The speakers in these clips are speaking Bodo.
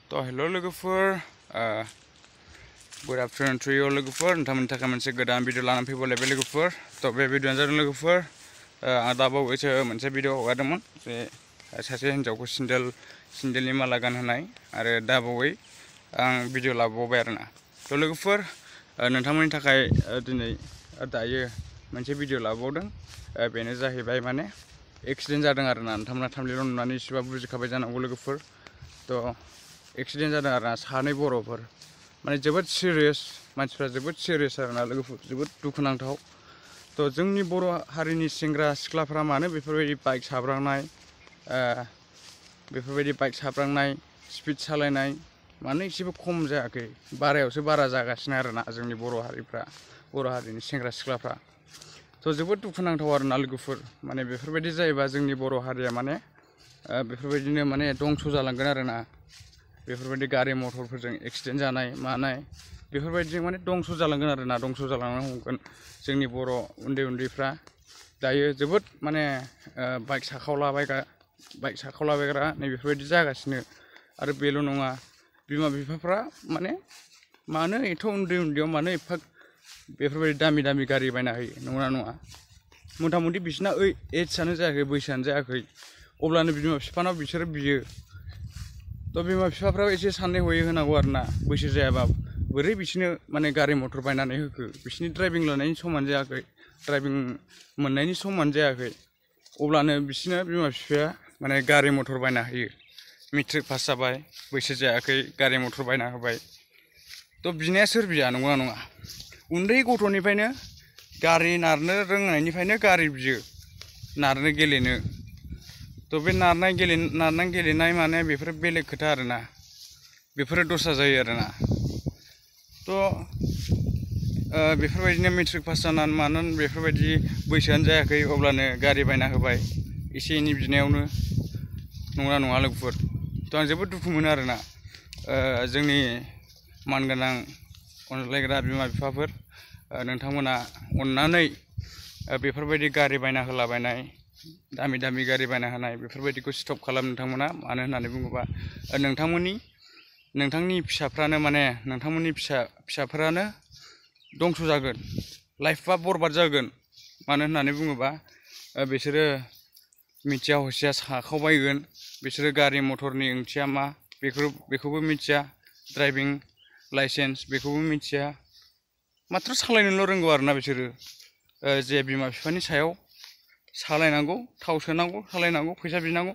तो हेलो लोगोफोर गुड आफ्टरनुन टू यू लोगोफोर नोंथांमोननि थाखाय मोनसे गोदान भिडिअ लानानै फैबावलायबाय लोगोफोर तो बे भिडिअआनो जादों लोगोफोर आं दाबावैसो मोनसे भिडिअ हगारदोंमोन जे सासे हिन्जावखौ सिन्देलनि माला गानहोनाय आरो दाबावै आं भिडिअ लाबावबाय आरोना तो लोगोफोर नोंथांमोननि थाखाय दिनै दायो मोनसे भिडिअ लाबावदों बेनो जाहैबाय माने एक्सिडेन्ट जादों आरोना नोंथांमोना थाम्बनेइलाव नुनानै एसेबाबो बुजिखाबाय जानांगौ लोगोफोर तो एक्सिडेन्ट जादों आरोना सानै बर'फोर माने जोबोद सिरियास मानसिफ्रा जोबोद सिरियास आरोना लोगोफोर जोबोद दुखुनांथाव तो जोंनि बर' हारिनि सेंग्रा सिख्लाफ्रा मानो बेफोरबायदि बाइक साब्रांनाय स्पिड सालायनाय मानो एसेबो खम जायाखै बारायावसो बारा जागासिनो आरोना जोंनि बर' हारिनि सेंग्रा सिख्लाफ्रा तो जोबोद दुखुनांथाव आरोना लोगोफोर माने बेफोरबायदि जायोबा जोंनि बर' हारिया माने बेफोरबायदिनो माने दंस जालांगोन आरोना बेफोरबायदि गारि मटरफोरजों एक्सिडेन्ट जानाय मानाय बेफोरबायदिजों माने दंस जालांगोन आरोना दंस जालांनो हमगोन जोंनि बर' उन्दैफ्रा दायो जोबोद माने बाइक साखावलाबायग्रा नै बेफोरबायदि जागासिनो आरो बेल' नङा बिमा बिफाफ्रा माने मानो एथ' उन्दैयाव मानो एफा बेफोरबायदि दामि गारि बायना होयो नंगौना नङा मथा मथि बिसिना एजआनो जायाखै बैसोआनो जायाखै अब्लानो बिमा बिफानाव बिसोरो बियो तो बिमा बिफाफ्राबो एसे साननाय हयै होनांगौ आरोना बैसो जायाबा बोरै बिसोरनो माने गारि मटर बायनानै होखो बिसोरनि ड्राइभिं लानायनि समान जायाखै ड्राइभिं मोननायनि समान जायाखै अब्लानो बिसोरनो बिमा बिफाया माने गारि मटर बायना होयो मेट्रिक पास जाबाय बैसो जायाखै गारि मटर बायना होबाय तो बिनाया सोर बिया नंगौना नङा उन्दै गथ'निफ्रायनो गारि नारनो रोंनायनिफ्रायनो गारि बियो नारनो गेलेनो तो बे नारनाय गेलेनाय माने बेफोर बेलेग खोथा आरोना बेफोरो दस्रा जायो आरोना तो बेफोरबायदिनो मेट्रिक पास जानानै मानानै बेफोरबायदि बैसोआनो जायाखै अब्लानो गारि बायना होबाय एसे एनै बिनायावनो नंगौना नङा लोगोफोर तो आं जोबोद दुखु मोनो आरोना जोंनि मानगोनां अनज्लायग्रा बिमा बिफाफोर नोंथांमोना अननानै बेफोरबायदि गारि बायना होलाबायनाय दामि गारि बायना होनाय बेफोरबायदिखौ स्टप खालाम नोंथांमोना मानो होननानै बुङोबा नोंथांनि फिसाफ्रानो माने नोंथांमोननि फिसाफोरानो दंस जागोन लाइफआ बरबाद जागोन मानो होननानै बुङोबा बिसोरो मिथिया हसिया साखावबायगोन बिसोरो गारि मटरनि ओंथिया मा बेखौबो मिथिया ड्राइभिं लाइसेन्स बेखौबो मिथिया माथ्र सालायनोल' रोंगौ आरोना बिसोरो जे बिमा बिफानि सायाव सालायनांगौ थाव सोनांगौ सालायनांगौ फैसा बिनांगौ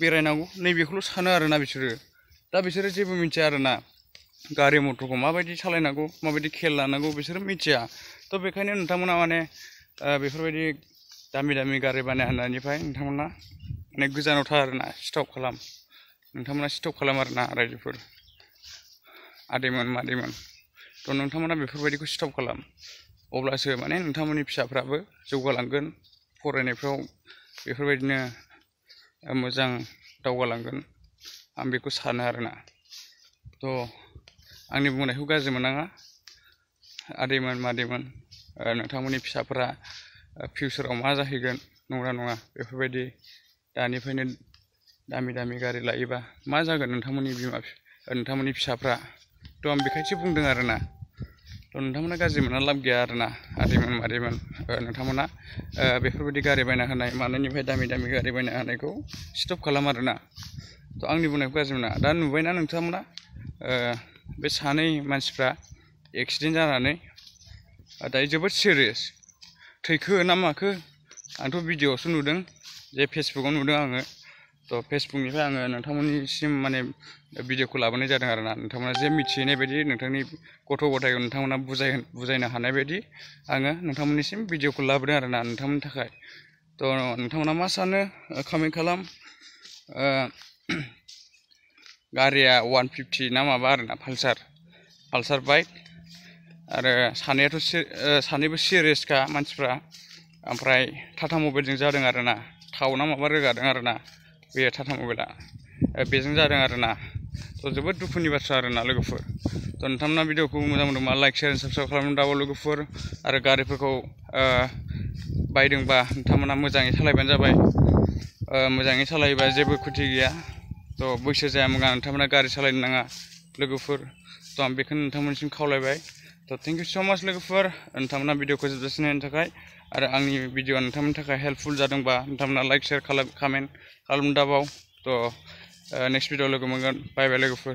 बेरायनांगौ नैबेखौल' सानो आरोना बिसोरो दा बिसोरो जेबो मिथिया आरोना गारि मटरखौ माबायदि सालायनांगौ माबायदि खेल लानांगौ बिसोरो मिथिया तो बेखायनो नोंथांमोना माने बेफोरबायदि दामि गारि बायना होनायनिफ्राय नोंथांमोना माने गोजानाव था आरोना स्टप खालाम नोंथांमोना स्टप खालाम आरोना रायजोफोर आदैमोन मादैमोन तो नोंथांमोना बेफोरबायदिखौ स्टप खालाम अब्लासो माने नोंथांमोननि फिसाफ्राबो जौगालांगोन फरायनायफ्राव बेफोरबायदिनो मोजां दावगालांगोन आं बेखौ सानो आरोना तो आंनि बुंनायखौ गाज्रि मोननाङा आदैमोन मादैमोन नोंथांमोननि फिसाफोरा फिउचाराव मा जाहैगोन नंगौना नङा बेफोरबायदि दानिफ्रायनो दामि गारि लायोबा मा जागोन नोंथांमोननि फिसाफ्रा तो आं बेखायसो बुंदों आरोना तो नोंथांमोना गाज्रि मोनना लाब गैया आरोना आदैमोन मादैमोन नोंथांमोना बेफोरबायदि गारि बायना होनाय मानायनिफ्राय दामि गारि बायना होनायखौ स्टप खालाम आरोना तो आंनि बुंनायखौ गाज्रि मोना दा नुबायना नोंथांमोना बे सानै मानसिफ्रा एक्सिडेन्ट जानानै दायो जोबोद सिरियास थैखो ना माखो आंथ' भिडिअआवसो नुदों जे फेसबुकआव नुदों आङो तो फेसबुकनिफ्राय आङो नोंथांमोननिसिम माने भिडिअखौ लाबोनाय जादों आरोना नोंथांमोना जे मिथिहैनाय बायदि नोंथांनि गथ' गथायखौ नोंथांमोना बुजायनो हानाय बायदि आङो नोंथांमोननिसिम भिडिअखौ लाबोदों आरोना नोंथांमोननि थाखाय तो नोंथांमोना मा सानो कमेन्ट खालाम गारिया 150 ना माबा आरोना पालसार बाइक आरो सानैबो सिरियासखा मानसिफ्रा ओमफ्राय टाटा मबाइलजों जादों आरोना थाव ना माबा रोगादों आरोना बे टाटा मबाइला बेजों जादों आरोना तो जोबोद दुखुनि बाथ्रा आरोना लोगोफोर तो नोंथांमोना भिडिअखौ मोजां मोनदोंबा लाइक शेयार साबस्क्राइब खालामनो दाबाव लोगोफोर आरो गारिफोरखौ बायदोंबा नोंथांमोना मोजाङै सालायबानो जाबाय मोजाङै सालायोबा जेबो खुथि गैया तो थ' बैसो जायामोन नोंथांमोना गारि सालायनो नाङा लोगोफोर थ' आं बेखौनो नोंथांमोननिसिम खावलायबाय थ' थेंक इउ स' माच लोगोफोर नोंथांमोना भिडिअखौ जोबजासिम नायनो थाखाय आरो आंनि भिडिअआ नोंथांमोननि थाखाय हेल्पफुल जादोंबा नोंथांमोना लाइक शेयार कमेन्ट खालामनो दाबाव थ' नेक्स्ट भिडिअ लोगो मोनगोन बाय बाय लोगोफोर